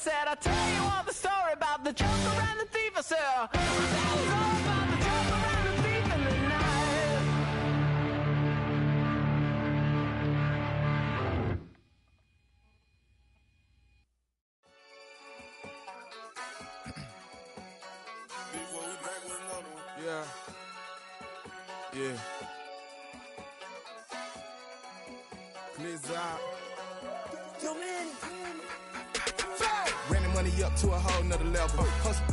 said, I'll tell you all the story about the joker and the thief. I said, I'll tell you all about the joker and the thief in the night. Yeah. Glizz out. Yo, man. Ran the money up to a whole nother level. Hustle,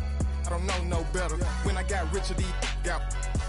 I don't know no better. When I got richer, these got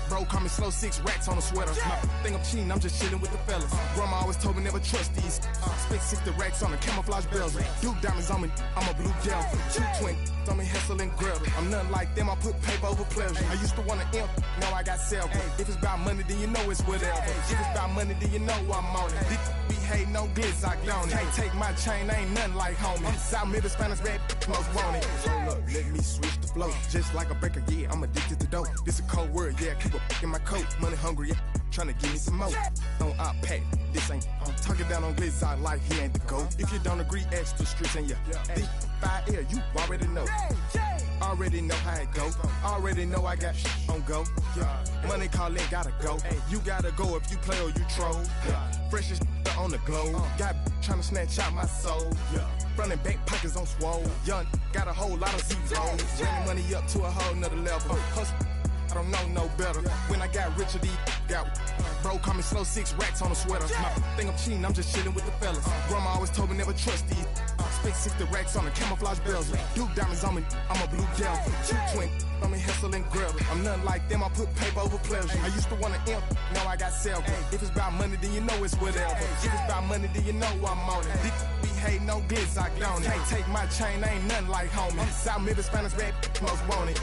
bro, call me slow, 6 racks on a sweater. My think I'm cheating, I'm just chilling with the fellas. Grandma always told me never trust these. Spent 60 racks on the camouflage bells. Duke diamonds on me, I'm a blue gel. 220 on me, Hessel and Gretel. I'm nothing like them, I put paper over pleasure. I used to want to imp, now I got several. If it's about money, then you know it's whatever. If it's about money, then you know I'm on it. Be hating, no glitz, I don't. Can't take my chain, ain't nothing like homie. South Middle Spanish red, most want it. Hold up, let me switch the flow. Just like a baker, yeah, I'm addicted to dope. This a cold word, yeah, keep a in my coat. Money hungry, yeah, tryna give me some more. Don't I pack, this ain't. Talking down on glitz, I like he ain't the goat. If you don't agree, ask the streets and yeah. This 5 air, you already know. Already know how it go. Already know I got on go. Money calling, gotta go. You gotta go if you play or you troll. Freshest on the globe. Got tryna snatch out my soul. Front and back pockets on swole. Young, got a whole lot of zeros. Running money up to a whole nother level. Hustle, I don't know no better. When I got richer, these got bro, call me slow, 6 racks on a sweater. My think I'm cheating, I'm just chilling with the fellas. Grandma always told me never trust these. Spent 60 racks on the camouflage bells. Duke diamonds on me, I'm a blue gel. 220 on me, Hessel and Gretel. I'm nothing like them, I put paper over pleasure. I used to want to imp, now I got several. If it's about money, then you know it's whatever. If it's about money, then you know I'm on it. Be hating, no glitz, I don't. Can't take my chain, ain't nothing like homie. South Middle Spanish red, most want it.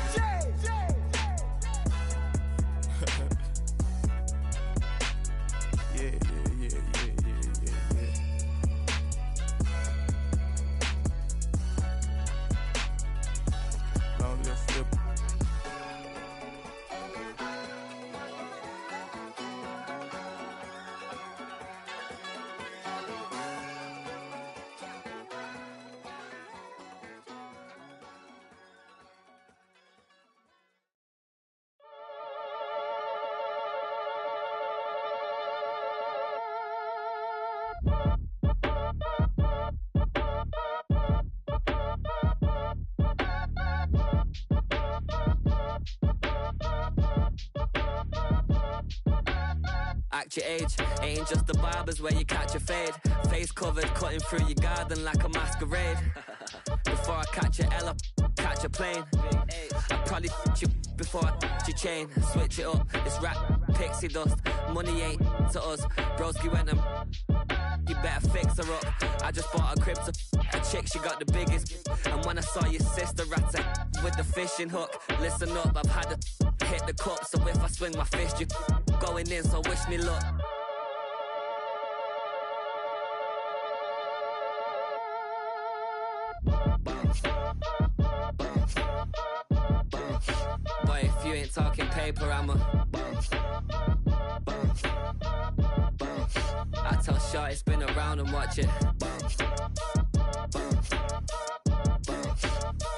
Act your age, ain't just the barbers where you catch a fade. Face covered, cutting through your garden like a masquerade. Before I catch a L up, catch a plane. I probably you before I your chain. Switch it up, it's rap, pixie dust. Money ain't to us. Broski went and you better fix her up. I just bought a crib to a chick, she got the biggest. And when I saw your sister rat with the fishing hook, listen up, I've had to hit the cup. So if I swing my fist, you going in, so wish me luck. Boy, if you ain't talking paper, I'm a I tell Shorty spin around and watch it.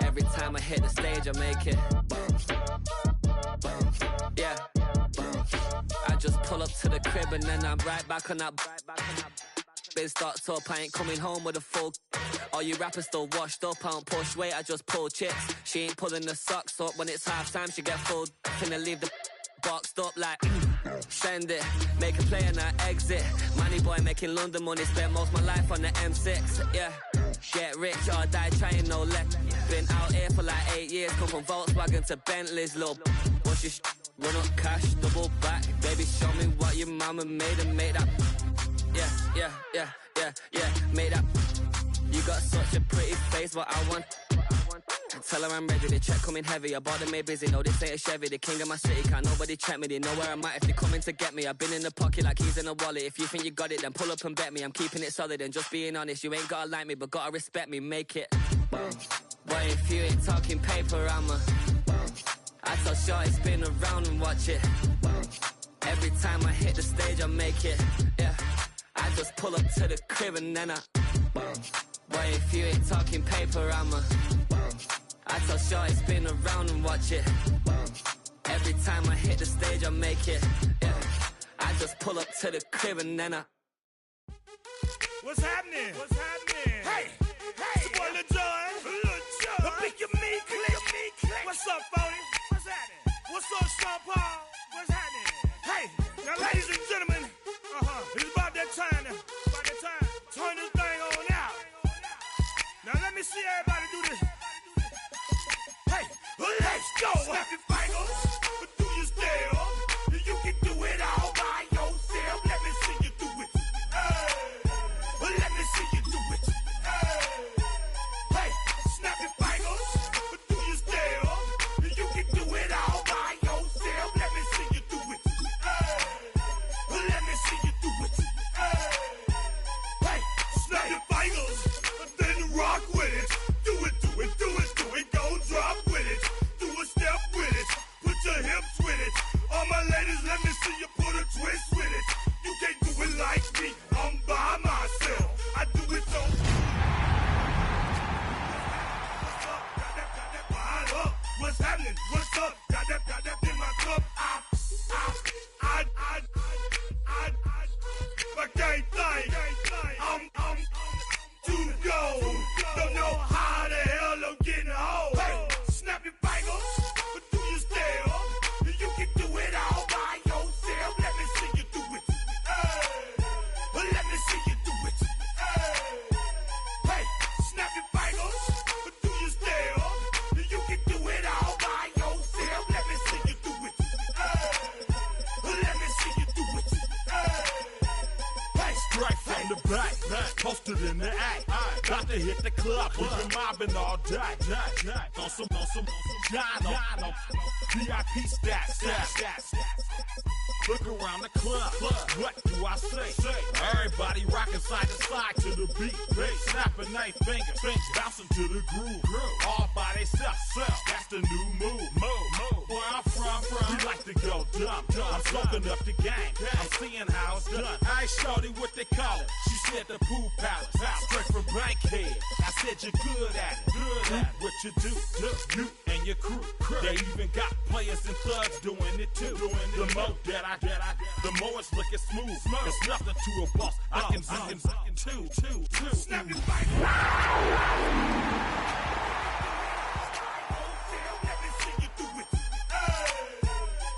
Every time I hit the stage, I make it. Yeah. I just pull up to the crib and then I'm right back on that. Biz starts up, I ain't coming home with a full. All you rappers still washed up, I don't push weight, I just pull chicks. She ain't pulling the socks up when it's half time, she get full. Finna leave the boxed up like send it, make a play and I exit. Money boy making London money, spent most of my life on the M6. Yeah, get rich or die trying, no let. Been out here for like 8 years, come from Volkswagen to Bentley's, little. What's your run up cash, double back. Baby, show me what your mama made and make that. Yeah, make that. You got such a pretty face, but I want. Tell her I'm ready, the check coming heavy. I bought them made busy, no this ain't a Chevy. The king of my city, can't nobody check me. They know where I'm at if they coming to get me. I've been in the pocket like keys in a wallet. If you think you got it, then pull up and bet me. I'm keeping it solid and just being honest. You ain't gotta like me, but gotta respect me, make it. Boy, if you ain't talking paper, I'm a I tell Shorty spin around and watch it. Every time I hit the stage, I make it. Yeah, I just pull up to the crib and then I Boy, if you ain't talking paper, I tell Shaw spin around and watch it. Every time I hit the stage, I make it. Yeah. I just pull up to the crib and then What's happening? What's happening? Hey, it's your boy Lil Jon. The pick your me click. What's up, Phony? What's happening? What's up, Sean Paul? What's happening? Hey, now ladies and gentlemen, it's about that time. Turn this thing on out. Now let me see everybody do this. Hey, let's go. Snap your fingers, but do you still? You can do it all by yourself. Let me see you do it. Let me see you do it. Hey, snap your fingers, but do you still? You can do it all by yourself. Let me see you do it. Let me see you do it. Hey, snap your fingers, then rock with it. Do it. Go drop with it. Do a step with it. Put your hips with it. All my ladies, let me see you put a twist with it. You can't do it like me. I'm by myself. I do it so. What's happening? What's up? Got that in my cup. I can't think. I'm to go. Don't know how the hell I'm getting home. Hey, snap your fingers, but do you still? You can do it all by yourself. Let me see you do it. Let me see you do it. Hey, snap your fingers, but do you still? You can do it all by yourself. Let me see you do it. Let me see you do it. Hey, Straight from the back, posted in the act. Got to hit the club, we've been mobbing all day. On some John, VIP stats. Look around the club, what do I say? Everybody rocking side to side to the beat. Snapping their fingers, bouncing to the groove. All by themselves, that's the new move. Where I'm from, we like to go dumb. I'm soaking up the game, I'm seeing how it's done. I ain't shorty what they call it. She said the pool palace, straight from Bankhead. I said you're good at it. What you do, you and your crew. They even got players and thugs doing it too. The more that I the more it's looking smooth. It's nothing to a boss. I can two. snap your fingers. Let me see you do it.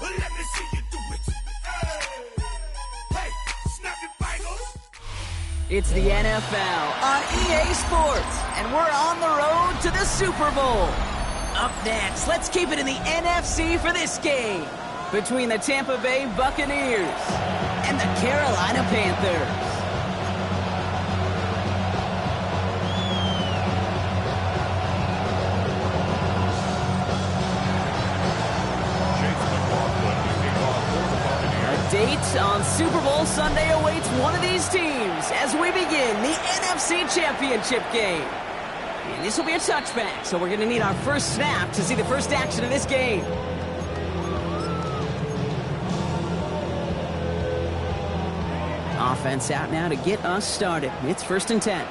Let me see you do it. Hey, snap your fingers. It's the NFL on EA Sports, and we're on the road to the Super Bowl. Up next, let's keep it in the NFC for this game between the Tampa Bay Buccaneers and the Carolina Panthers. A date on Super Bowl Sunday awaits one of these teams as we begin the NFC Championship game. And this will be a touchback, so we're going to need our first snap to see the first action of this game. Offense out now to get us started. It's 1st and 10.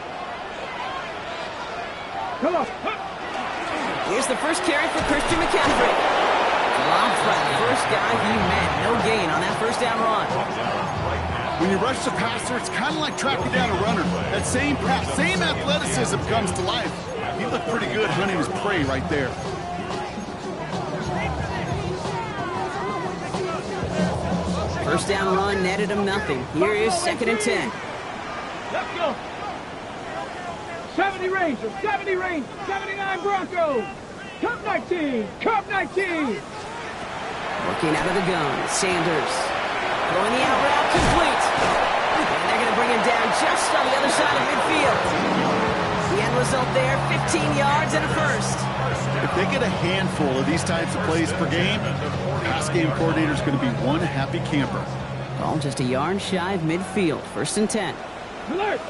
Come on. Here's the first carry for Christian McCaffrey. Blocked by the first guy he met. No gain on that first down run. When you rush the passer, it's kind of like tracking down a runner. That same pass, same athleticism comes to life. He looked pretty good hunting his prey right there. First down run netted him nothing. Here is 2nd and 10. Let's go. 70 Rangers, 79 Broncos. Cup 19. Working out of the gun, Sanders. Throwing the out route complete. And they're going to bring him down just on the other side of midfield. The end result there, 15 yards and a first. If they get a handful of these types of plays per game, pass game coordinator is going to be one happy camper. Ball just a yard shy of midfield. 1st and 10. Alert.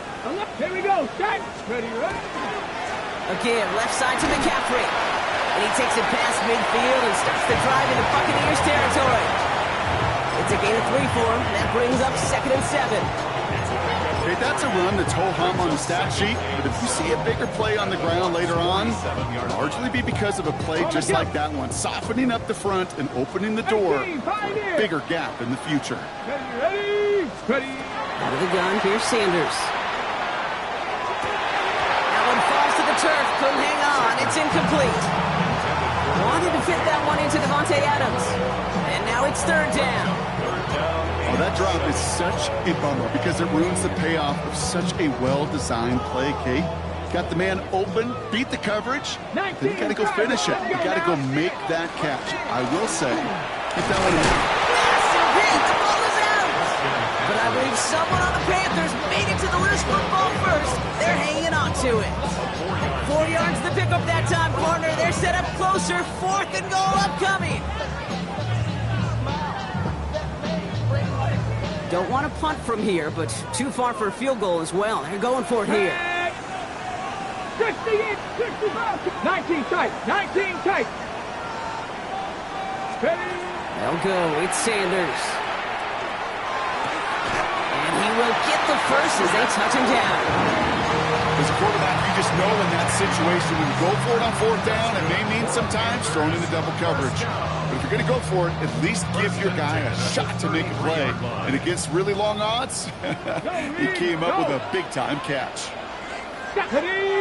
Here we go. Time. Ready. Again, left side to McCaffrey. And he takes it past midfield and starts the drive into Buccaneers territory. It's a gain of 3 for him. That brings up 2nd and 7. Okay, that's a run that's ho-hum on the stat sheet, but if you see a bigger play on the ground later on, it'll largely be because of a play just like that one, softening up the front and opening the door for a bigger gap in the future. Ready. Out of the gun, here's Sanders. That one falls to the turf, couldn't hang on, it's incomplete. Wanted to fit that one into Devontae Adams. And now it's third down. Oh, that drop is such a bummer because it ruins the payoff of such a well-designed play, Kate. Got the man open, beat the coverage, then you got to go finish it. You got to go make that catch. I will say, get that one in. Massive hit, the ball is out. But I believe someone on the Panthers made it to the loose football first. They're hanging on to it. 4 yards to pick up that time, partner. They're set up closer. 4th and goal upcoming. Don't want to punt from here, but too far for a field goal as well. They're going for it here. 65, 19 tight, 19 tight. Ready. They'll go. It's Sanders. And he will get the first as they touch him down. As a quarterback, you just know in that situation when you go for it on 4th down, it may mean sometimes throwing into double coverage. But if you're going to go for it, at least give your guy a shot to make a play. And against really long odds, he came up with a big-time catch. Trying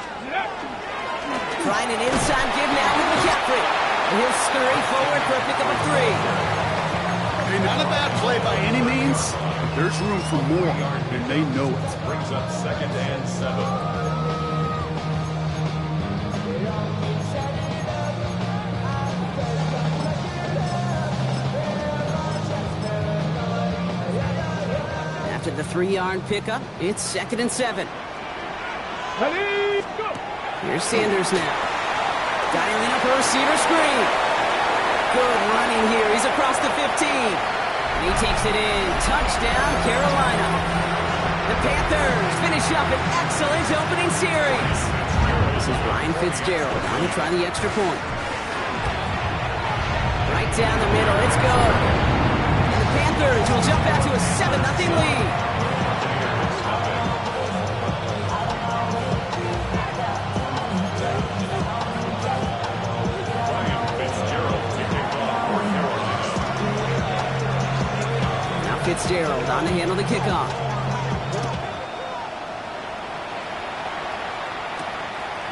an inside give now with McCaffrey. And he'll scurry forward for a pickup of 3. Hey, not a bad play by any means, but there's room for more, and they know it. Brings up 2nd and 7. After the 3-yard pickup, it's 2nd and 7. Ready, go. Here's Sanders now. Dialing up a receiver screen. Good running here. He's across the 15. And he takes it in. Touchdown, Carolina. The Panthers finish up an excellent opening series. This is Ryan Fitzgerald on to try the extra point. Right down the middle. It's good. And the Panthers will jump out to a 7-0 lead. Fitzgerald on to handle the kickoff.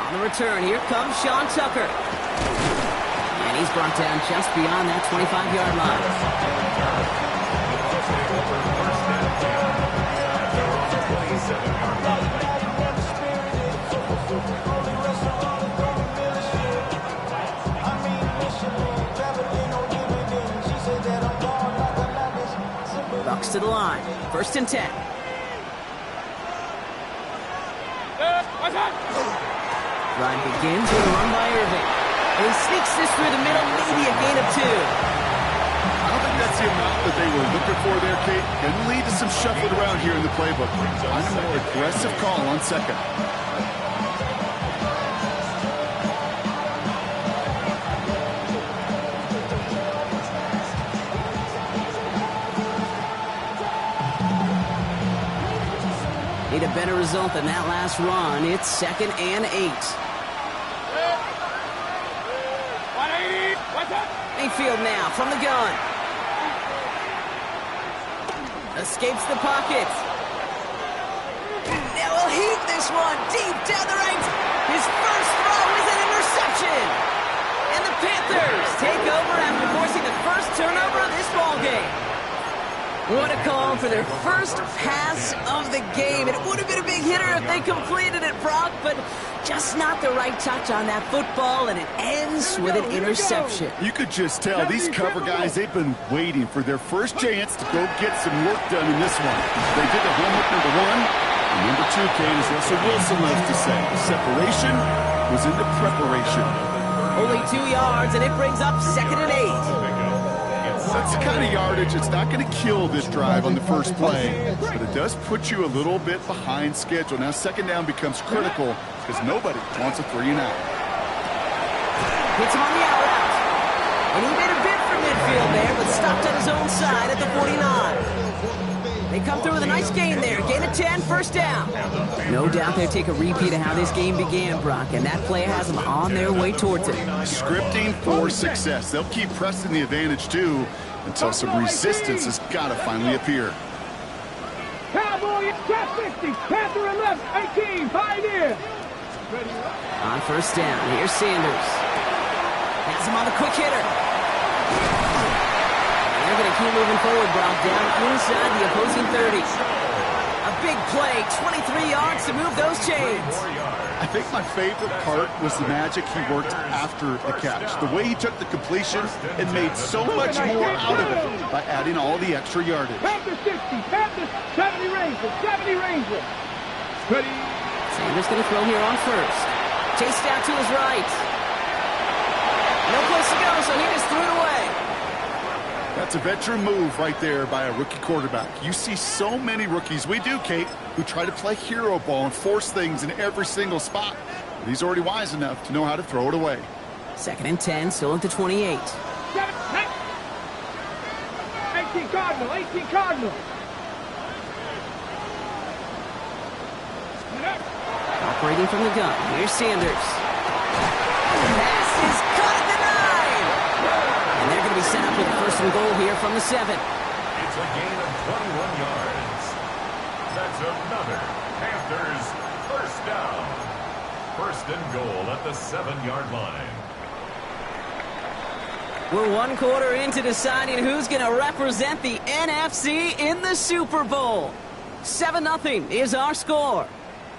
On the return, here comes Sean Tucker. And he's brought down just beyond that 25-yard Bucs to the line. 1st and 10. Ryan begins with a run by Irving. And he sneaks this through the middle, maybe a gain of 2. I don't think that's the amount that they were looking for there, Kate. Can lead to some shuffling around here in the playbook. Find a more aggressive call on 2nd. Need a better result than that last run. It's 2nd and 8. Mayfield now from the gun. Escapes the pocket. Now he'll heat this one deep down the right. His first throw is an interception. And the Panthers take over after forcing the first turnover of this ballgame. What a call for their first pass of the game. It would have been a big hitter if they completed it, Brock, but just not the right touch on that football, and it ends with an interception. You could just tell these cover guys, they've been waiting for their first chance to go get some work done in this one. They did the homework number 1. And number 2 came, as Russell Wilson loves to say, the separation was in the preparation. Only 2 yards, and it brings up 2nd and 8. That's the kind of yardage. It's not going to kill this drive on the first play, but it does put you a little bit behind schedule. Now 2nd down becomes critical because nobody wants a 3 and out. Hits him on the out route. And he made a bid for midfield there, but stopped on his own side at the 49. They come through with a nice gain there. Gain of 10, first down. No doubt they'll take a repeat of how this game began, Brock, and that play has them on their way towards it. Scripting for success. They'll keep pressing the advantage, too, until some resistance has got to finally appear. Cowboy, top 50. Panther 11, 18, Pioneer. On first down, here's Sanders. Has him on the quick hitter. They're going to keep moving forward, Brock, down inside the opposing 30. A big play, 23 yards to move those chains. I think my favorite part was the magic he worked after the catch. The way he took the completion and made so much more out of it by adding all the extra yardage. Panthers 60, Panthers 70 Rangers, 70 Rangers. Ready. Sanders going to throw here on first. Chased out to his right. No place to go, so he just threw it away. That's a veteran move right there by a rookie quarterback. You see so many rookies, we do, Kate, who try to play hero ball and force things in every single spot. But he's already wise enough to know how to throw it away. 2nd and 10, still at the 28. 18 Cardinal, 18 Cardinal. Operating from the gun, here's Sanders. Pass is caught at the 9. And they're going to be set up with a 1st and goal here from the 7. It's a gain of 21 yards. That's another Panthers first down. 1st and goal at the 7-yard line. We're 1 quarter into deciding who's going to represent the NFC in the Super Bowl. 7-0 is our score.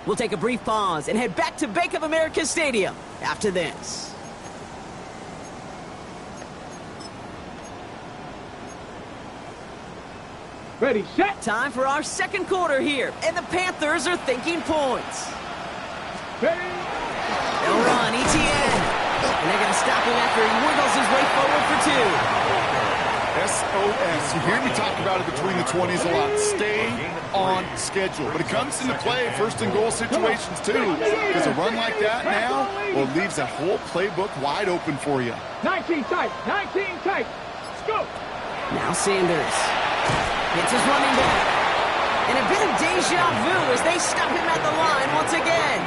We'll take a brief pause and head back to Bank of America Stadium after this. Ready, set. Time for our 2nd quarter here, and the Panthers are thinking points. Ready. They'll run, ETN. And they're going to stop him after he wiggles his way forward for 2. SOS. You hear me talk about it between the 20s a lot. Stay on schedule. But it comes into play 1st and goal situations, too. Because a run like that now, well, it leaves that whole playbook wide open for you. 19 tight, 19 tight. Let's go. Now Sanders. Hits his running back. And a bit of deja vu as they stop him at the line once again.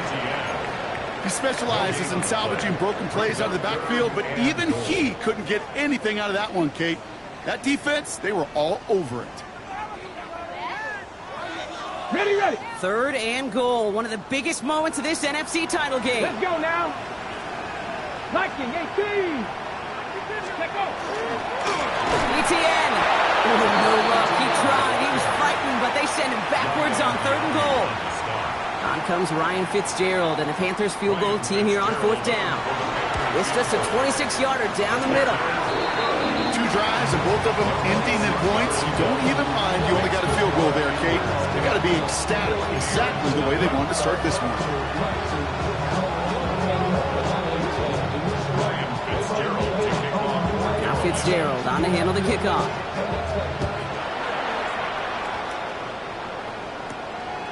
He specializes in salvaging broken plays out of the backfield, but even he couldn't get anything out of that one, Kate. That defense, they were all over it. Ready, ready. 3rd and goal. One of the biggest moments of this NFC title game. Let's go now. 19, 18. Let's go. ETN. Oh, no luck. He tried. He was frightened, but they send him backwards on 3rd and goal. On comes Ryan Fitzgerald and the Panthers field goal team here on 4th down. It's just a 26-yarder down the middle. 2 drives and both of them ending in points. You don't even mind you only got a field goal there, Kate. You got to be ecstatic, exactly the way they wanted to start this one. Now Fitzgerald on to handle the kickoff.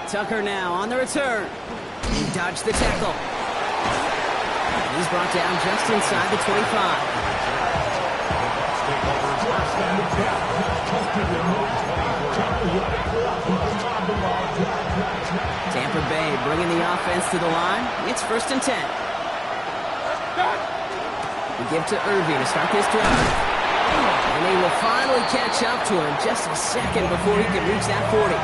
Tucker now on the return. He dodged the tackle. He's brought down just inside the 25. Tampa Bay bringing the offense to the line. It's 1st and 10. We give to Irving to start this drive. And they will finally catch up to him just a second before he can reach that 40.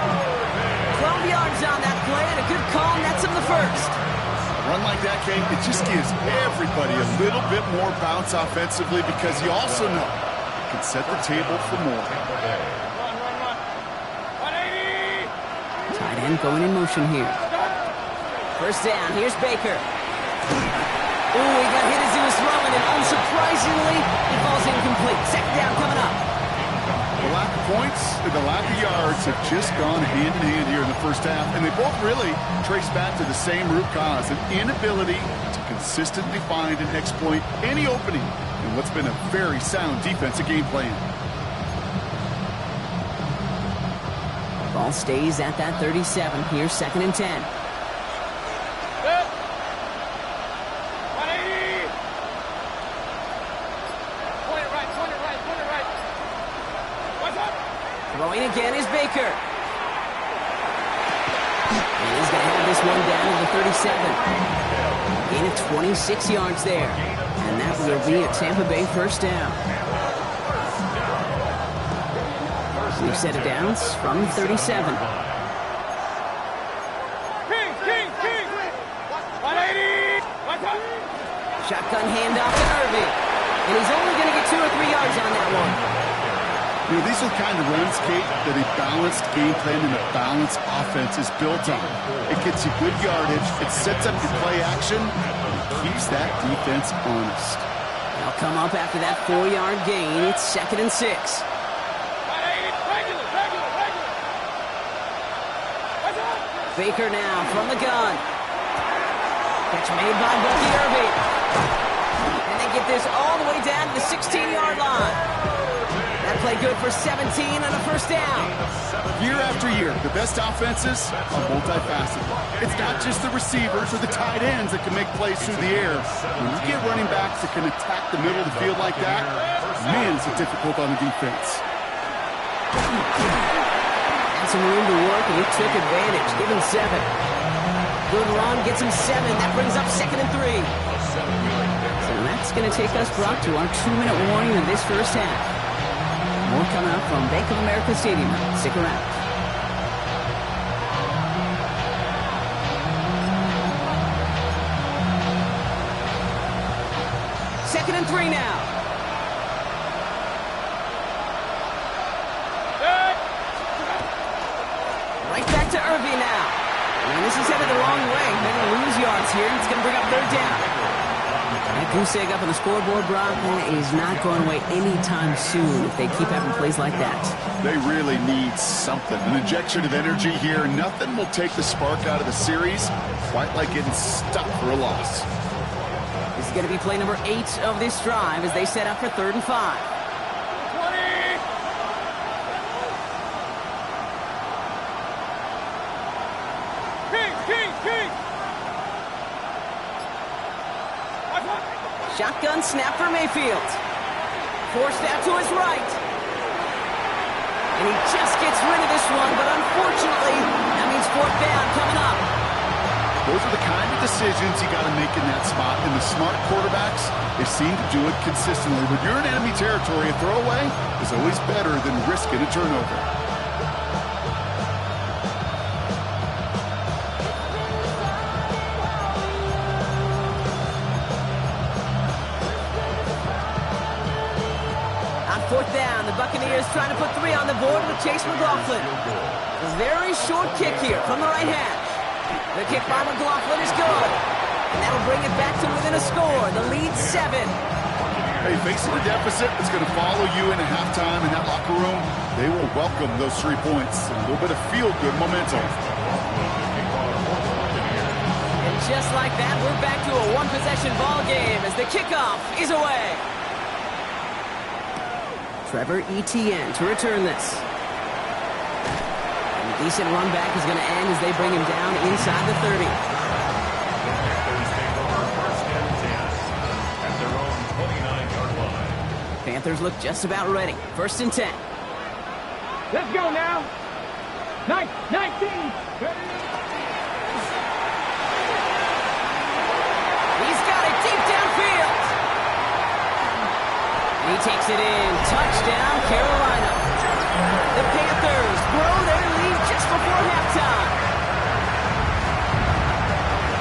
12 yards on that play and a good call nets him the 1st. A run like that, Kate, it just gives everybody a little bit more bounce offensively because you also know it can set the table for more. Tight end going in motion here. 1st down, here's Baker. Ooh, he got hit as he was throwing, and unsurprisingly, he falls incomplete. 2nd down coming up. The lack of points and the lack of yards have just gone hand in hand here in the 1st half, and they both really trace back to the same root cause, an inability to consistently find and exploit any opening in what's been a very sound defensive game plan. Ball stays at that 37. Here's 2nd and 10. Throwing again is Baker. this one down to the 37. Gain of 26 yards there. And that will be a Tampa Bay first down. New set of downs from 37. Shotgun handoff to Irving. And he's only going to get 2 or 3 yards on that one. You know, these are the kind of runs, Kate, that a balanced game plan and a balanced offense is built on. It gets you good yardage, it sets up your play action, and it keeps that defense honest. They'll come up after that 4-yard gain. It's 2nd and 6. Baker now from the gun. Catch made by Bucky Irving. And they get this all the way down to the 16-yard line. That play good for 17 and a first down. Year after year, the best offenses are multifaceted. It's not just the receivers or the tight ends that can make plays through the air. When you get running backs that can attack the middle of the field like that, man, is it difficult on the defense. And some room to work, and he took advantage. Give him 7. Good run, gets him 7. That brings up 2nd and 3. So that's going to take us, Brock, to our 2-minute warning of this first half. More coming up from Bank of America Stadium. Stick around. Second and 3 now. Right back to Irving now. And this is headed the wrong way. They're going to lose yards here. It's going to bring up 3rd down. That goose egg up on the scoreboard, Brock, that is not going away anytime soon if they keep having plays like that. They really need something. An injection of energy here. Nothing will take the spark out of the series quite like getting stuck for a loss. This is going to be play number 8 of this drive as they set up for 3rd and 5. Shotgun snap for Mayfield. Forced out to his right. And he just gets rid of this one, but unfortunately, that means 4th down coming up. Those are the kind of decisions you got to make in that spot. And the smart quarterbacks, they seem to do it consistently. When you're in enemy territory, a throwaway is always better than risking a turnover. On 4th down, the Buccaneers trying to put 3 on the board with Chase McLaughlin. A very short kick here from the right hash. The kick by McLaughlin is good. And that'll bring it back to within a score. The lead 7. Hey, facing a deficit that's going to follow you into halftime in that locker room, they will welcome those 3 points. And a little bit of feel-good momentum. And just like that, we're back to a 1-possession ball game as the kickoff is away. Trevor Etienne to return this. And a decent run back is going to end as they bring him down inside the 30. Panthers look just about ready. 1st and 10. Let's go now. 19. He's got it deep downfield. He takes it in. Touchdown, Carolina. The Panthers grow their lead just before halftime.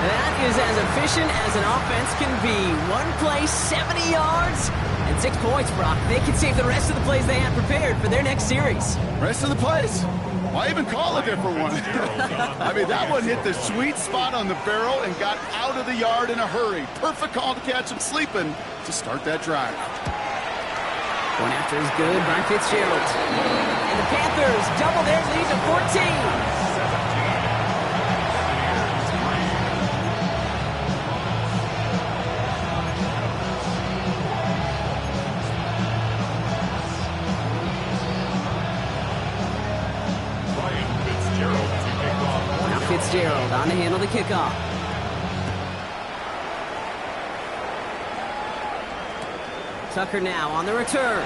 That is as efficient as an offense can be. One play, 70 yards, and 6 points, Brock. They can save the rest of the plays they have prepared for their next series. Rest of the plays? Why even call a different one? I mean, that one hit the sweet spot on the barrel and got out of the yard in a hurry. Perfect call to catch him sleeping to start that drive. One after is good by Fitzgerald. And the Panthers double their lead to 14. Now Fitzgerald on to handle the kickoff. Tucker now on the return.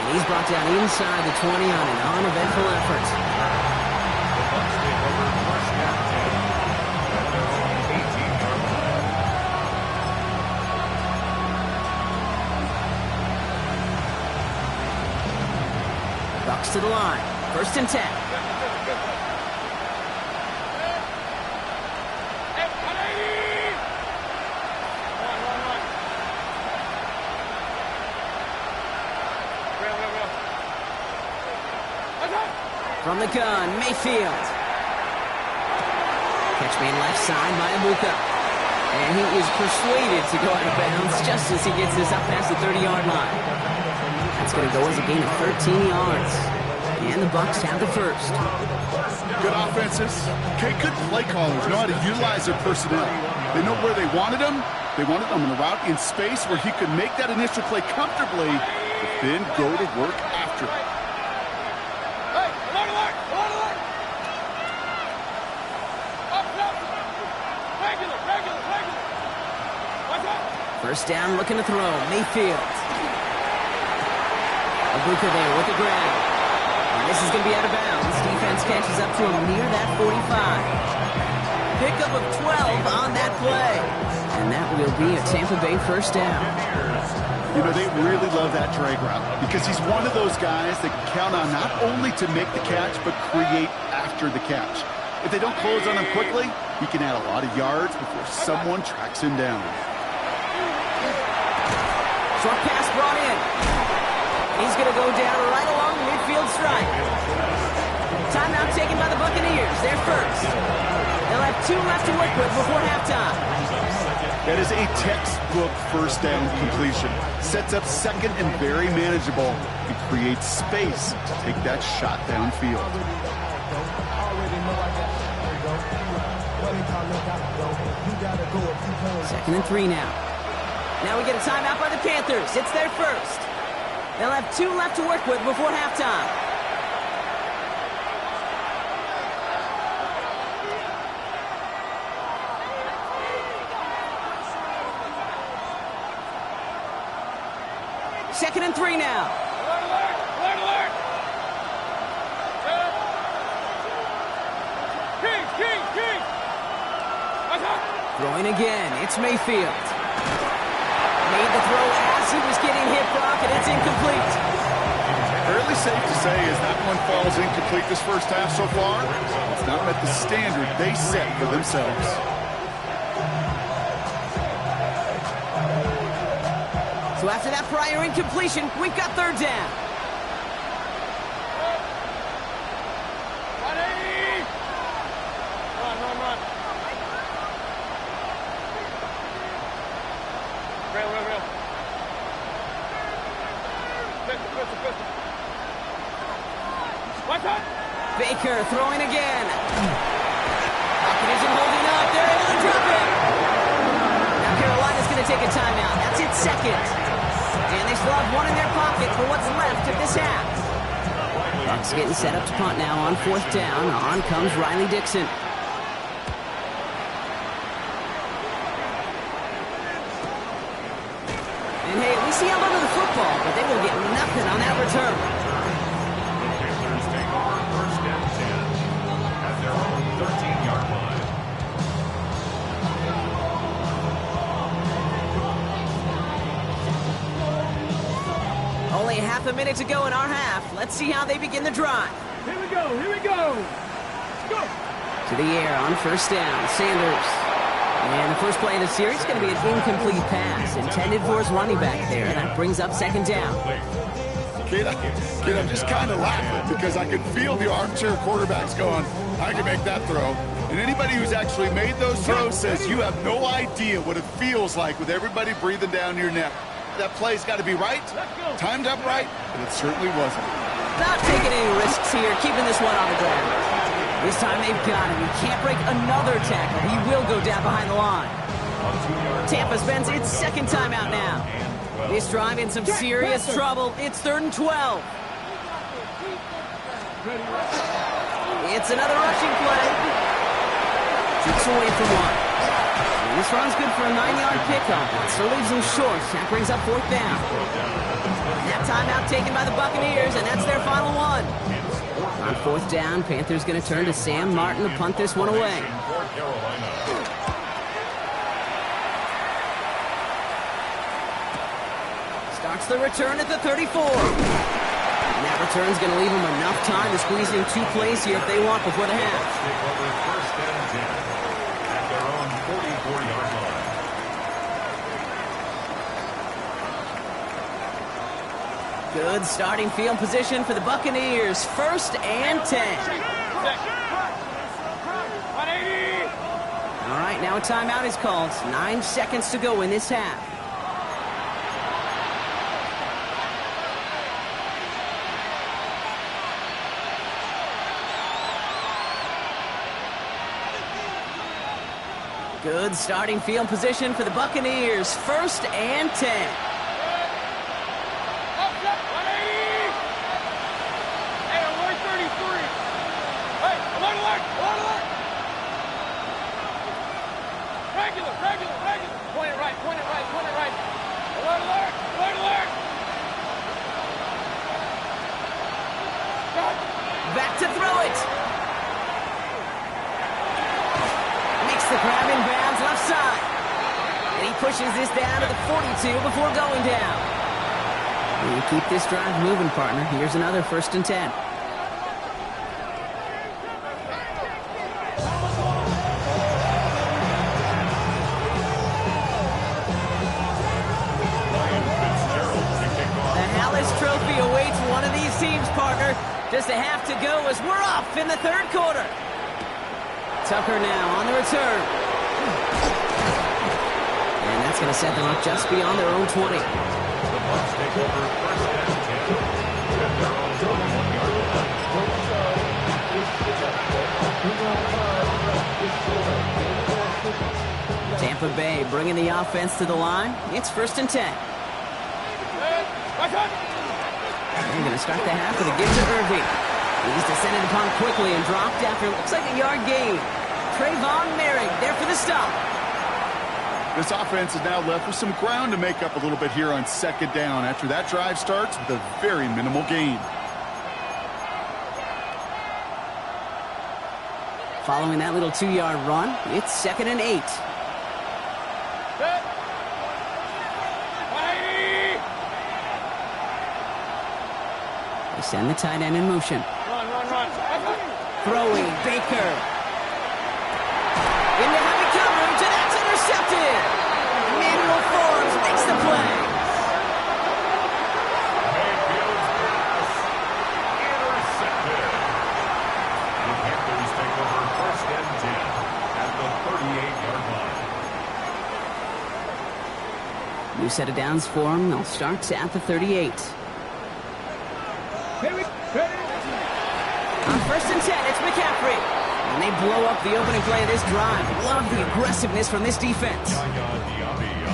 And he's brought down inside the 20 on an uneventful effort. to the line. 1st and 10. From the gun, Mayfield. Catch made left side by Bucs. And he is persuaded to go out of bounds just as he gets this up past the 30-yard line. That's going to go as a gain of 13 yards. And the Bucs have the first. Good offenses. Okay, good play callers know how to utilize their personnel. They know where they wanted him. They wanted him in a route in space where he could make that initial play comfortably, but then go to work after it. First down, looking to throw. Mayfield. Bucs there with the grab. And this is going to be out of bounds. Defense catches up to him near that 45. Pickup of 12 on that play. And that will be a Tampa Bay first down. You know, they really love that drag route because he's one of those guys that can count on not only to make the catch, but create after the catch. If they don't close on him quickly, he can add a lot of yards before someone tracks him down. Short pass brought in. He's going to go down right along the midfield stripe. Timeout taken by the Buccaneers. They're first. They'll have 2 left to work with before halftime. That is a textbook first down completion. Sets up second and very manageable and creates space to take that shot downfield. 2nd and 3 now. Now we get a timeout by the Panthers. It's their first. They'll have 2 left to work with before halftime. Second and 3 now. Alert! King! Throwing again. It's Mayfield. Made the throw as he was getting hit, Brock, and it's incomplete. Fairly safe to say as that one falls incomplete this first half so far, it's not met the standard they set for themselves. So after that prior incompletion, we've got 3rd down. Run. Real. Pistol. Watch out! Baker throwing again. Pocket isn't holding up. They're able to drop it. Now Carolina's going to take a timeout. That's its 2nd. And they still have 1 in their pocket for what's left of this half. Bucs getting set up to punt now on 4th down. On comes Riley Dixon. And hey, we see a lot of the football, but they will get nothing on that return. Panthers take over 1st and 10 at their own 13-yard line. Only half a minute to go in our half. Let's see how they begin the drive. Here we go. Go. To the air on 1st down. Sanders. And the first play of the series is going to be an incomplete pass intended for his running back there. And that brings up 2nd down. Kid, I'm just kind of laughing because I can feel the armchair quarterbacks going, I can make that throw. And anybody who's actually made those throws says you have no idea what it feels like with everybody breathing down your neck. That play's got to be right, timed up right, and it certainly wasn't. Not taking any risks here, keeping this one on the ground. This time they've got him. He can't break another tackle. He will go down behind the line. Tampa spends its 2nd timeout now. This drive in some serious trouble. It's 3rd and 12. It's another rushing play. 6 away from 1. And this run's good for a 9-yard pickup. It still leaves him short. That brings up 4th down. That timeout taken by the Buccaneers, and that's their final one. On 4th down, Panthers going to turn to Sam Martin to punt this one away. Starts the return at the 34. And that return's going to leave them enough time to squeeze in 2 plays here if they want before the half. Take over first and 10 at their own 44-yard line. Good starting field position for the Buccaneers. First and 10. All right, now a timeout is called. 9 seconds to go in this half. Good starting field position for the Buccaneers. First and 10. Back to throw it. Makes the grab in bounds left side. And he pushes this down to the 42 before going down. You keep this drive moving, partner. Here's another first and 10. Trophy awaits one of these teams, partner. Just a half to go as we're off in the third quarter. Tucker now on the return. And that's going to set them up just beyond their own 20. The Bucs take over first and 10 at their own 21-yard line. Tampa Bay bringing the offense to the line. It's first and 10. They're going to start the half with a give to Irving. He's descended upon quickly and dropped after looks like a yard gain. Trayvon Merrick there for the stop. This offense is now left with some ground to make up a little bit here on second down after that drive starts with a very minimal gain. Following that little 2-yard run, it's second and 8. They send the tight end in motion. Run. Throwing, Baker. Into heavy coverage, and that's intercepted. Manuel Forbes makes the play. Mayfield's pass intercepted. The Panthers take over first and 10 at the 38-yard line. New set of downs for them. They'll start at the 38. On first and 10, it's McCaffrey. And they blow up the opening play of this drive. Love the aggressiveness from this defense.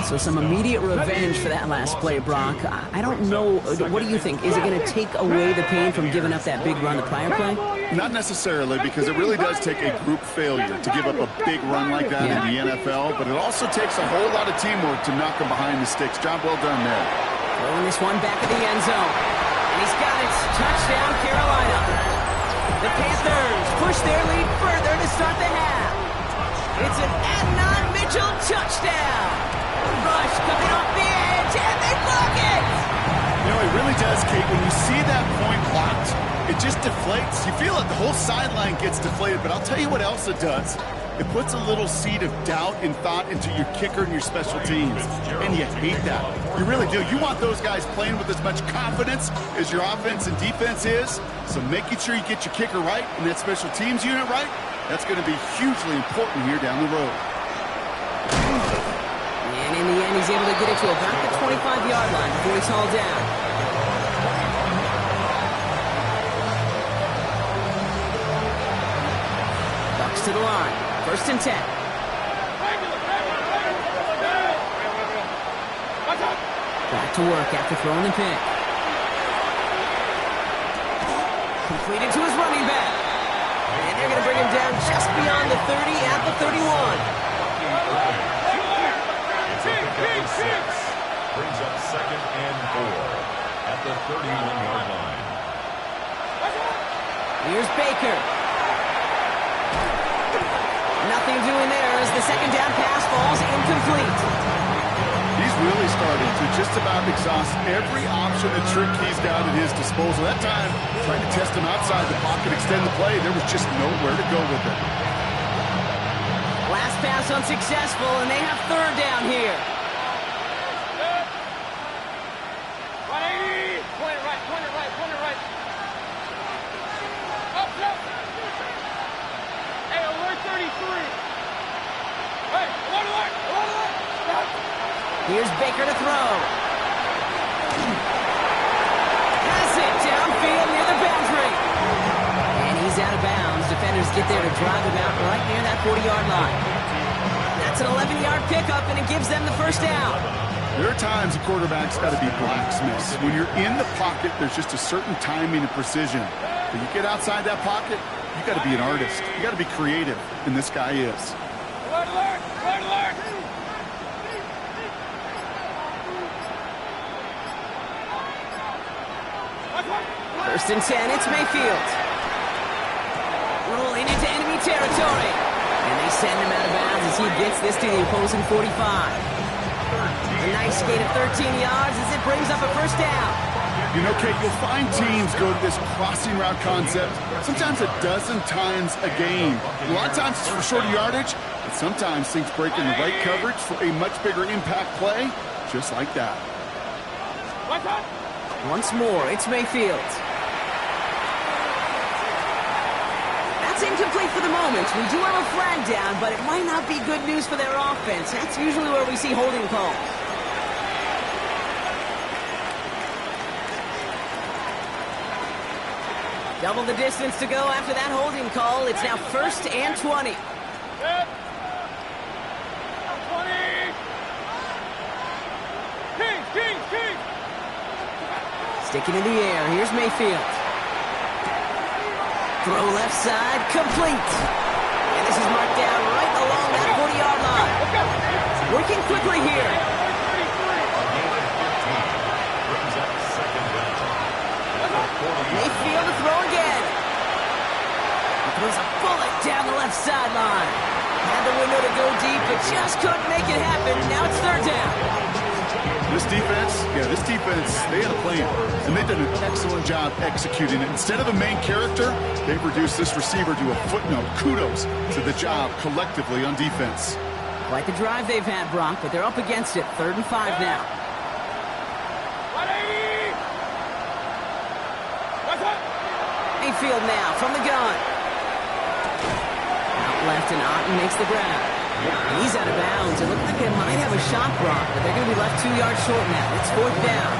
So some immediate revenge for that last play, Brock. I don't know. What do you think? Is it going to take away the pain from giving up that big run the prior play? Not necessarily, because it really does take a group failure to give up a big run like that in the NFL. But it also takes a whole lot of teamwork to knock them behind the sticks. Job well done there. Throwing this one back at the end zone. And he's got it. Touchdown, Carolina. The Panthers push their lead further to start the half. It's an Adnan Mitchell touchdown. Rush coming off the edge, and they block it. You know, it really does, Kate. When you see that point blocked, it just deflates. You feel it. The whole sideline gets deflated. But I'll tell you what else it does. It puts a little seed of doubt and thought into your kicker and your special teams. And you hate that. You really do. You want those guys playing with as much confidence as your offense and defense is. So making sure you get your kicker right and that special teams unit right, that's going to be hugely important here down the road. And in the end, he's able to get it to about the 25-yard line before he's hauled down. Bucs to the line. First and 10. Back to work after throwing the pick. Completed to his running back. And they're going to bring him down just beyond the 30 at the 31. It's a pick up 6. Brings up second and 4 at the 31-yard line. Here's Baker. Nothing doing there as the second down pass falls incomplete. He's he's really starting to just about exhaust every option and trick he's got at his disposal. That time, trying to test him outside the pocket, extend the play, there was just nowhere to go with it. Last pass unsuccessful, and they have third down here. Here's Baker to throw. Pass it downfield near the boundary. And he's out of bounds. Defenders get there to drive him out right near that 40-yard line. That's an 11-yard pickup, and it gives them the first down. There are times a quarterback's got to be blacksmiths. When you're in the pocket, there's just a certain timing and precision. When you get outside that pocket, you got to be an artist. You got to be creative, and this guy is. Alert, alert, alert, alert. First and 10, it's Mayfield. Rolling into enemy territory. And they send him out of bounds as he gets this to the opposing 45. A nice gain of 13 yards as it brings up a first down. You know, Kate, you'll find teams go to this crossing route concept sometimes a dozen times a game. A lot of times it's for shorter yardage, but sometimes things break in the right coverage for a much bigger impact play, just like that. Once more, it's Mayfield. That's incomplete for the moment. We do have a flag down, but it might not be good news for their offense. That's usually where we see holding calls. Double the distance to go after that holding call. It's now first and 20. Yep. 20. King. Sticking in the air. Here's Mayfield. Throw left side, complete. And this is marked down right along that 40-yard line. Working quickly here. Mayfield to throw again. He throws a bullet down the left sideline. Had the window to go deep, but just couldn't make it happen. Now it's third down. This defense, they had a plan, and they've done an excellent job executing it. Instead of a main character, they've reduced this receiver to a footnote. Kudos to the job collectively on defense. Quite the drive they've had, Brock, but they're up against it. 3rd and 5 now. Mayfield now from the gun. Out left, and Otten makes the grab. And he's out of bounds. It looked like they might have a shot, Brock, but they're going to be left 2 yards short now. It's 4th down.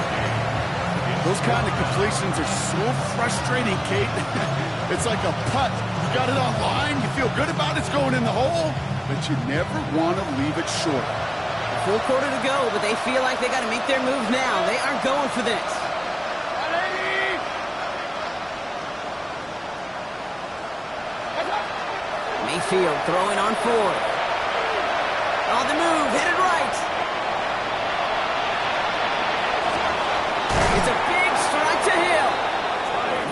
Those kind of completions are so frustrating, Kate. It's like a putt. You got it on line, you feel good about it's going in the hole, but you never want to leave it short. A full quarter to go, but they feel like they got to make their move now. They aren't going for this. Mayfield throwing on 4th. On the move, headed right. It's a big strike to Hill.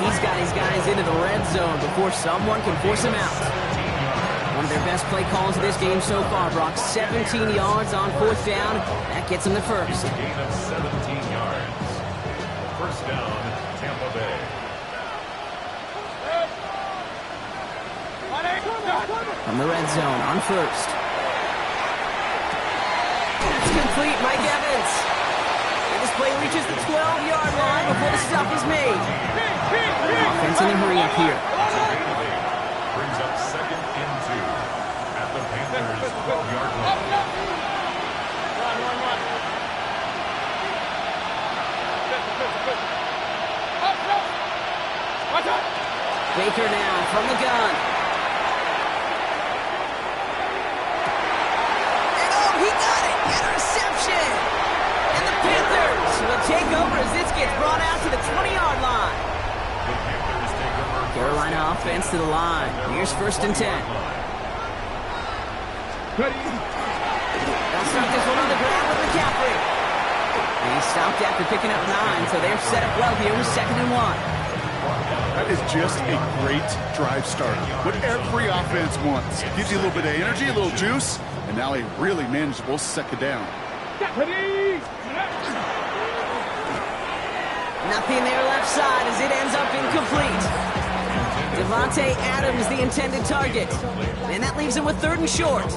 He's got his guys into the red zone before someone can force him out. One of their best play calls of this game so far, Brock. 17 yards on 4th down. That gets him the first. Gain of 17 yards. First down, Tampa Bay. From the red zone on 1st. It's complete, Mike Evans. And this play reaches the 12-yard line before the stop is made. Offense in a hurry up here. Brings up 2nd and 2 at the Panthers' 12-yard line. Baker now from the gun. He got it! Interception! And the Panthers will take over as this gets brought out to the 20-yard line. The Panthers take over. Carolina offense to the line. Here's 1st and 10. They'll start this one on the ground with McCaffrey. And he stopped after picking up 9, so they're set up well here with 2nd and 1. That is just a great drive start. What every offense wants. Gives you a little bit of energy, a little juice, and now a really manageable 2nd down. Nothing there left side as it ends up incomplete. Devontae Adams, the intended target. And that leaves him with 3rd and short.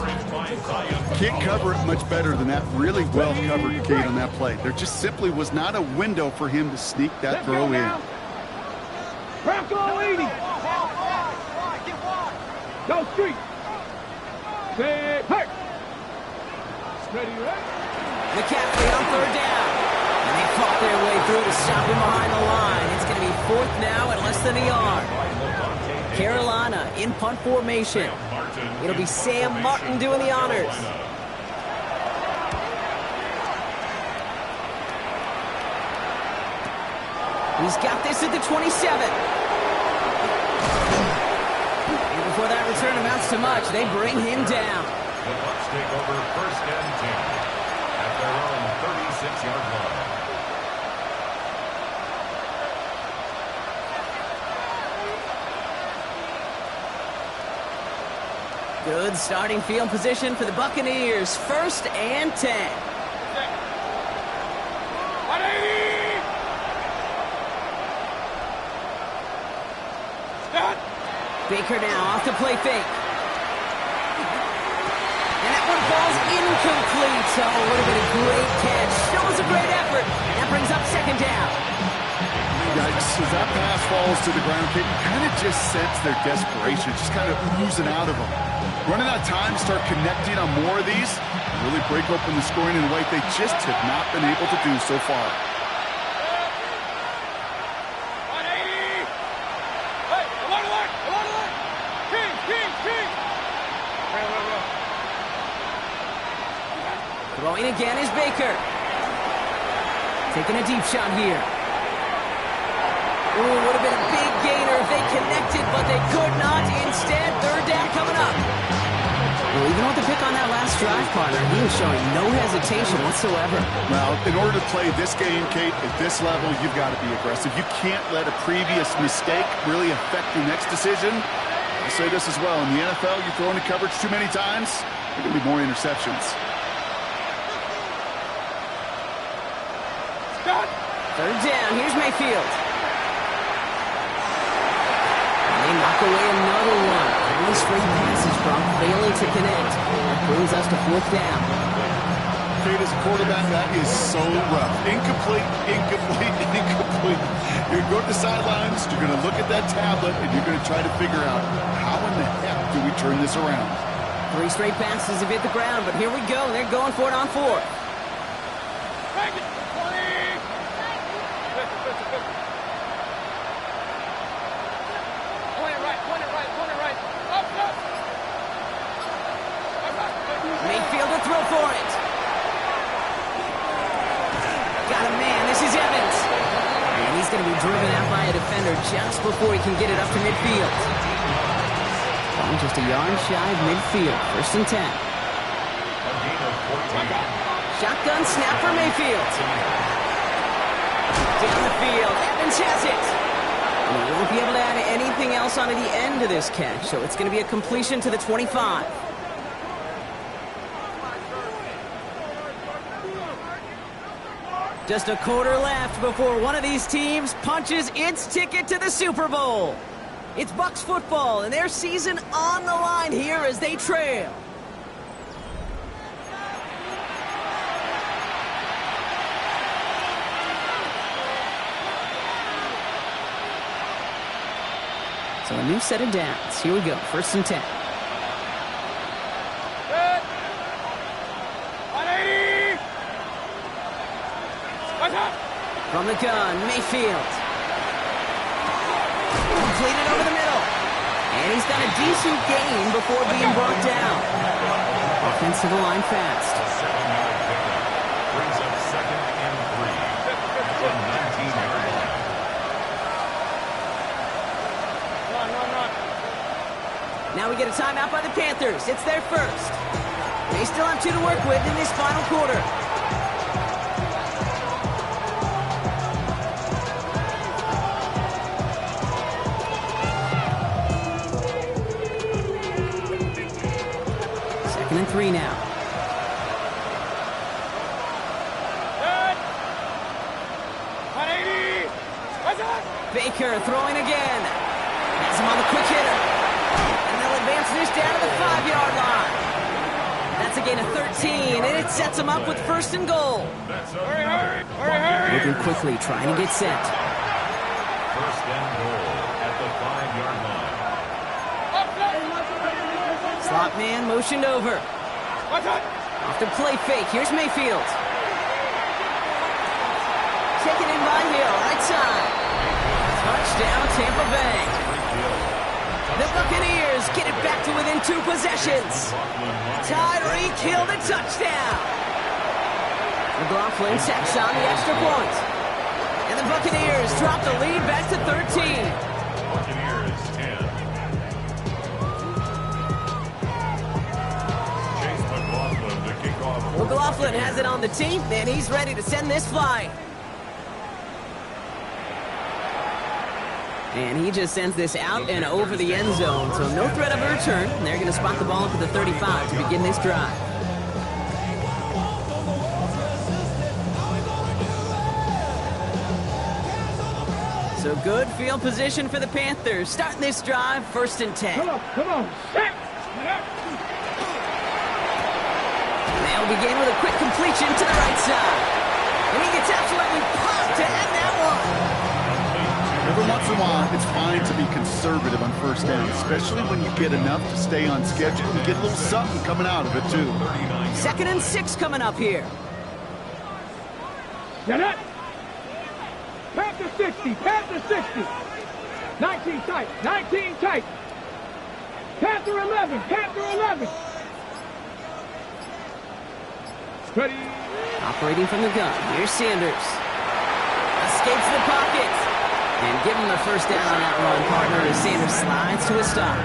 Can't cover it much better than that. Really well covered, Kate, on that play. There just simply was not a window for him to sneak that throw in. Bronco 80. Go street. Say, hey. Steady, right? McCaffrey on 3rd down. And they fought their way through to stop him behind the line. It's going to be 4th now at less than a yard. Carolina in punt formation. It'll be Sam Martin doing the honors. He's got this at the 27. And before that return amounts to much, they bring him down. The Bucs take over 1st and 10 at their own 36-yard line. Good starting field position for the Buccaneers. 1st and 10. Baker now off the play fake. And that one falls incomplete. Oh, would have been a great catch. Still was a great effort. And that brings up 2nd down. Yikes, as that pass falls to the ground, Kate, you kind of just sense their desperation. Just kind of oozing out of them. Running out of time, start connecting on more of these, and really break open the scoring in a way they just have not been able to do so far. Throwing again is Baker. Taking a deep shot here. Ooh, would have been a big gainer if they connected, but they could not. Instead, 3rd down coming up. Well, even with the pick on that last drive, partner, he was showing no hesitation whatsoever. Well, in order to play this game, Kate, at this level, you've got to be aggressive. You can't let a previous mistake really affect your next decision. I'll say this as well. In the NFL, you throw into coverage too many times, there are going to be more interceptions. 3rd down. Here's Mayfield. They knock away another one. Only straight passes, Brock failing to connect. That brings us to 4th down. Kate, as a quarterback, that is so rough. Incomplete, incomplete, incomplete. You're going to go to the sidelines, you're going to look at that tablet, and you're going to try to figure out how in the heck do we turn this around. 3 straight passes have hit the ground, but here we go. They're going for it on 4th. Mayfield to throw for it. Got a man. This is Evans. And he's going to be driven out by a defender just before he can get it up to midfield. Well, just a yard shy of midfield. 1st and 10. Shotgun snap for Mayfield. Down the field. Evans has it. And he won't be able to add anything else onto the end of this catch, so it's going to be a completion to the 25. Just a quarter left before one of these teams punches its ticket to the Super Bowl. It's Bucs football and their season on the line here as they trail. So a new set of downs. Here we go. 1st and 10. From the gun, Mayfield. Completed over the middle. And he's done a decent gain before being brought down. Offensive line fast. Brings up 2nd and 3 from 19-yard line. Now we get a timeout by the Panthers. It's their first. They still have 2 to work with in this final quarter. And 3 now. center, throwing again. Has him on the quick hitter. And they'll advance this down to the 5-yard line. That's a gain of 13, and it sets him up with first and goal. Hurry. Moving quickly, trying to get set. First and goal at the 5-yard line. Slot man motioned over. Off the play fake. Here's Mayfield. Taken in by Hill, right side. Touchdown, Tampa Bay. The Buccaneers get it back to within 2 possessions. Tyreek Hill the touchdown. McLaughlin tacks on the extra point. And the Buccaneers drop the lead back to 13. Buccaneers 10. Chase McLaughlin to kick off. McLaughlin has it on the team, and he's ready to send this flying. And he just sends this out and over the end zone, so no threat of a return. And they're going to spot the ball up at the 35 to begin this drive. So good field position for the Panthers. Starting this drive, 1st and 10. Come on. They'll begin with a quick completion to the right side. And he gets absolutely popped to end that one. Every once in a while, it's fine to be conservative on first down, especially when you get enough to stay on schedule and get a little something coming out of it, too. 2nd and 6 coming up here. Get it. Panther 60. 19 tight. Panther 11. Ready. Operating from the gun. Here's Sanders. Escapes the pocket. And give him the first down on that run, partner, as Sanders slides to a stop.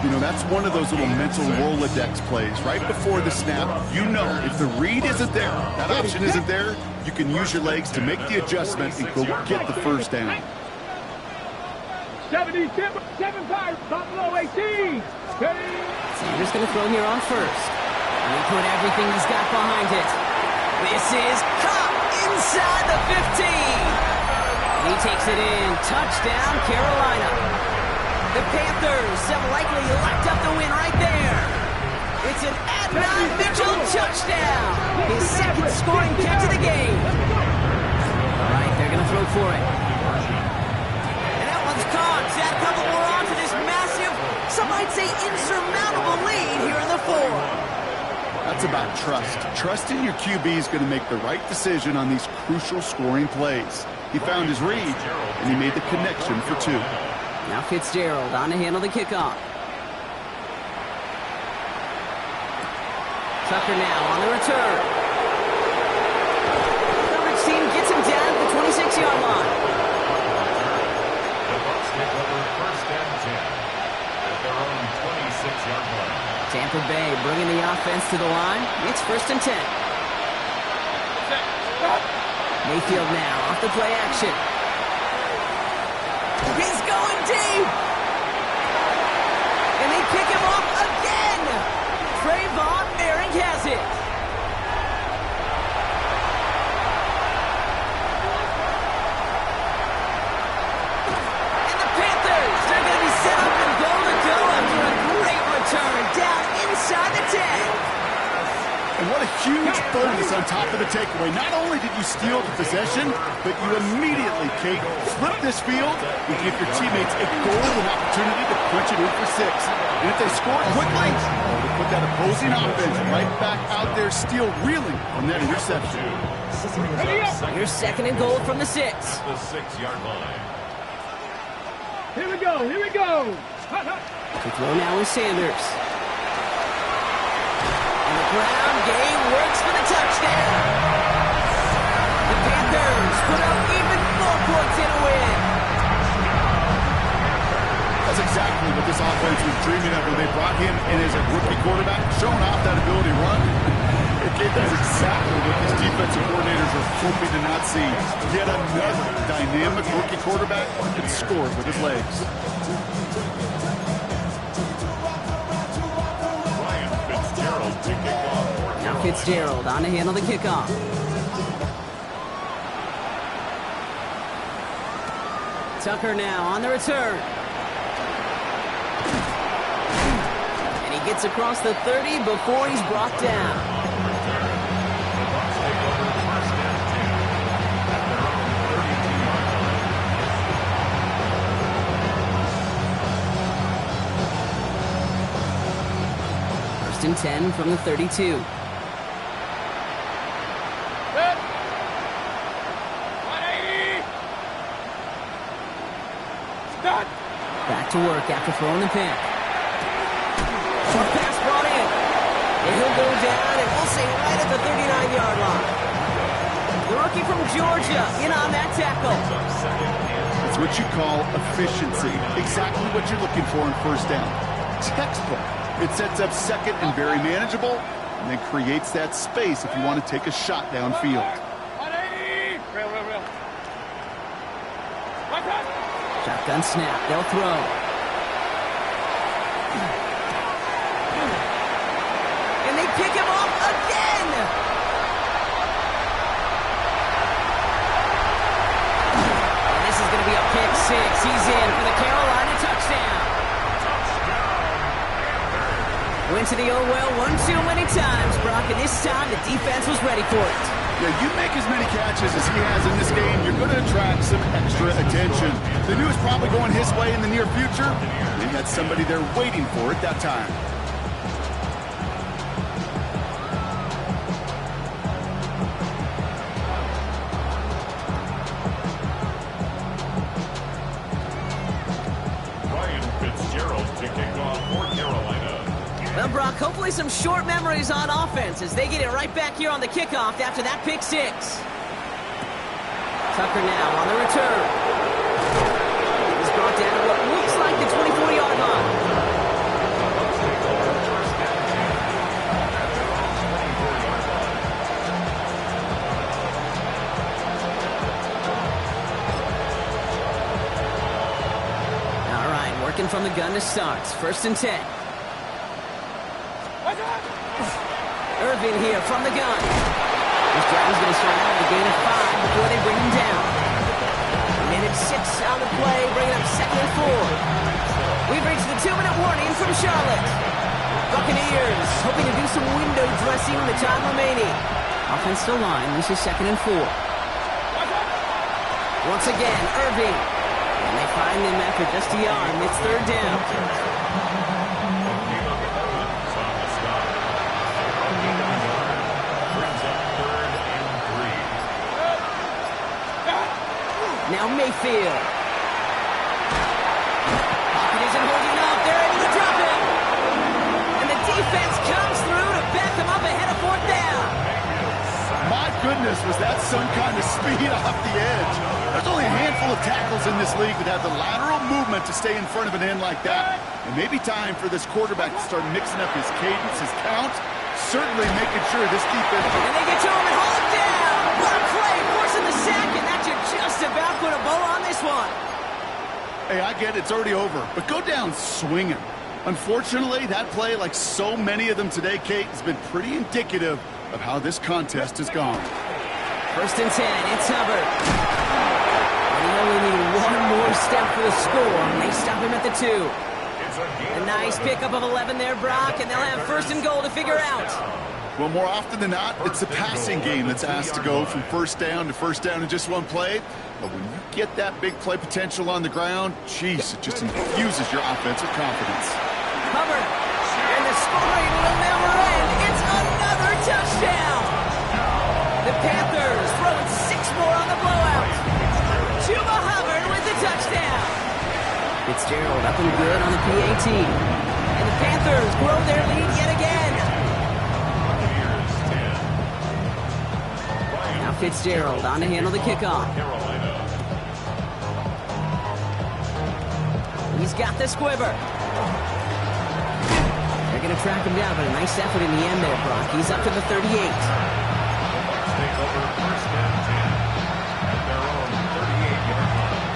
You know, that's one of those little mental Rolodex plays. Right before the snap, you know if the read isn't there, that option isn't there, you can use your legs to make the adjustment and go get the first down. 77 Pirates, Buffalo 18. Sanders going to throw here on first. And he put everything he's got behind it. This is caught inside the 15. He takes it in. Touchdown, Carolina. The Panthers have likely locked up the win right there. It's an Adnan Mitchell touchdown. His 2nd scoring catch of the game. All right, they're going to throw for it. And that one's caught. Zach Cutler, we're on to this massive, some might say insurmountable lead here in the 4th. That's about trust. Trusting your QB is going to make the right decision on these crucial scoring plays. He found his read, and he made the connection for 2. Now Fitzgerald on to handle the kickoff. Tucker now on the return. Coverage team gets him down at the 26-yard line. The Bucs take over 1st and 10 at their own 26-yard line. Tampa Bay bringing the offense to the line. It's 1st and 10. Mayfield now off the play action. He's going deep. And they pick him off again. Trayvon Merrick has it. And the Panthers, they're going to be set up and goal to go after a great return down inside the 10. And what a huge bonus on top of the takeaway. Not only did you steal the possession, but you immediately, Kate, flip this field and give your teammates a golden opportunity to punch it in for 6. And if they score quickly, they put that opposing offense right back out there, still reeling from that interception. Here's 2nd and goal from the 6. The 6-yard line. Here we go. To throw now is Sanders. Ground game works for the touchdown. The Panthers put up even more points in a win. That's exactly what this offense was dreaming of when they brought him in as a rookie quarterback, showing off that ability to run. That's exactly what these defensive coordinators are hoping to not see. Yet another dynamic rookie quarterback that scores with his legs. Now Fitzgerald on to handle the kickoff. Tucker now on the return. And he gets across the 30 before he's brought down. First and 10 from the 32. Back to work after throwing the pick. Short pass brought in. And he'll go down, and we'll say right at the 39-yard line. The rookie from Georgia in on that tackle. It's what you call efficiency. Exactly what you're looking for in first down. Textbook. It sets up second and very manageable, and then creates that space if you want to take a shot downfield. Shotgun snap. They'll throw. And they pick him off again. And this is going to be a pick six. He's in for the Carolina touchdown. Went to the old well one too many times, Brock, and this time the defense was ready for it. Yeah, you make as many catches as he has in this game, you're going to attract some extra attention. They knew it was probably going his way in the near future. They had somebody there waiting for it that time. Well, Brock, hopefully some short memories on offense as they get it right back here on the kickoff after that pick six. Tucker now on the return. He's brought down to what looks like the 24-yard line. All right, working from the gun to start. First and 10. Irving here from the gun. This drive is going to start out with a gain of 5 before they bring him down. Minute 6 on the play, bringing up second and 4. We've reached the 2-minute warning from Charlotte. Buccaneers hoping to do some window dressing with the time remaining. Offensive line, this is second and 4. Once again, Irving. And they find him after just a yard. It's third down. Now Mayfield. Pocket isn't holding up. They're able to drop him. And the defense comes through to back them up ahead of fourth down. My goodness, was that some kind of speed off the edge. There's only a handful of tackles in this league that have the lateral movement to stay in front of an end like that. And maybe time for this quarterback to start mixing up his cadence, his count, certainly making sure this defense... And they get to him and haul it down. What a play, forcing the sack, and that should just about put a bow on this one. Hey, I get it, it's already over, but go down swinging. Unfortunately, that play, like so many of them today, Kate, has been pretty indicative of how this contest has gone. First and 10, it's Hubbard. And he only needed one more step for the score, and they stop him at the 2. A nice pickup of 11 there, Brock, and they'll have first and goal to figure out. Well, more often than not, it's the passing game that's asked to go from first down to first down in just one play. But when you get that big play potential on the ground, geez, it just infuses your offensive confidence. Hubbard, and the scoring will never end. It's another touchdown. The Panthers throwing 6 more on the blowout. Chuba Hubbard with the touchdown. Fitzgerald up and good on the PAT. And the Panthers grow their lead yet again. Now Fitzgerald on to handle the kickoff. He's got the squibber. They're going to track him down, but a nice effort in the end there, Brock. He's up to the 38.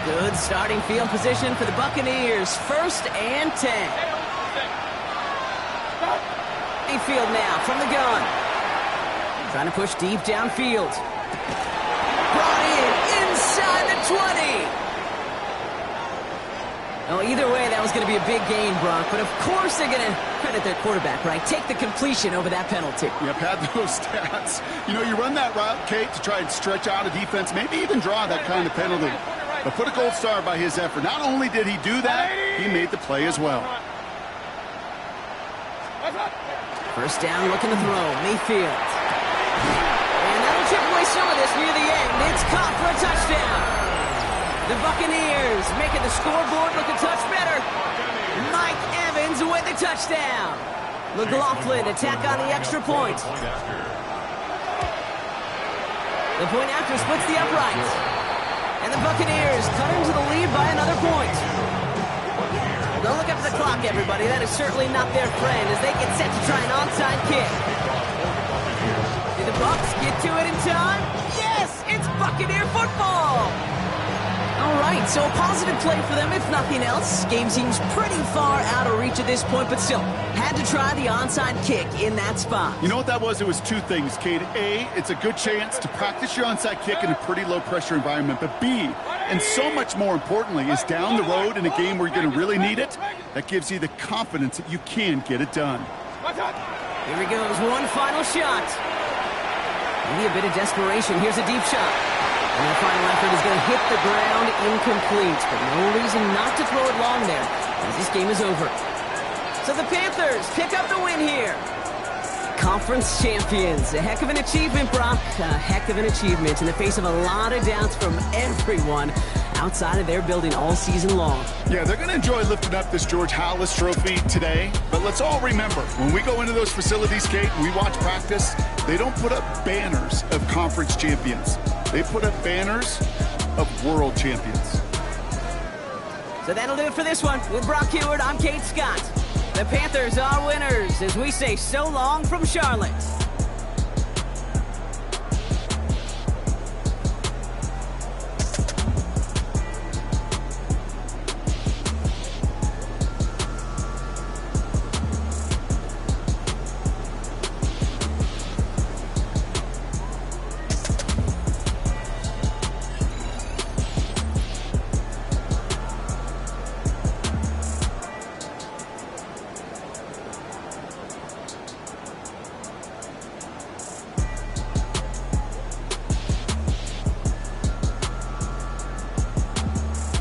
Good starting field position for the Buccaneers. First and 10. Mayfield now from the gun. Trying to push deep downfield. Brought in inside the 20. Oh, either way, that was going to be a big gain, Brock. But of course they're going to credit their quarterback, right? Take the completion over that penalty. Yep, had those stats. You know, you run that route, Kate, to try and stretch out a defense, maybe even draw that kind of penalty. But put a gold star by his effort. Not only did he do that, he made the play as well. First down, looking to throw. Mayfield. And that'll chip away some of this near the end. It's caught for a touchdown. The Buccaneers making the scoreboard look a touch better. Mike Evans with the touchdown. McLaughlin attack on the extra point. The point after splits the uprights. And the Buccaneers cut into the lead by another point. Don't look up at the clock, everybody. That is certainly not their friend as they get set to try an onside kick. Did the Bucs get to it in time? Yes! It's Buccaneer football! All right, so a positive play for them, if nothing else. Game seems pretty far out of reach at this point, but still, had to try the onside kick in that spot. You know what that was? It was two things, Kate. A, it's a good chance to practice your onside kick in a pretty low-pressure environment. But B, and so much more importantly, is down the road in a game where you're going to really need it, that gives you the confidence that you can get it done. Here he goes, one final shot. Maybe a bit of desperation. Here's a deep shot. And the final effort is going to hit the ground incomplete, but no reason not to throw it long there, as this game is over. So the Panthers pick up the win here. Conference champions. A heck of an achievement, Brock. A heck of an achievement in the face of a lot of doubts from everyone outside of their building all season long. Yeah, they're going to enjoy lifting up this George Halas trophy today. But let's all remember, when we go into those facilities, Kate, and we watch practice, they don't put up banners of conference champions. They put up banners of world champions. So that'll do it for this one. With Brock Heward, I'm Kate Scott. The Panthers are winners as we say so long from Charlotte.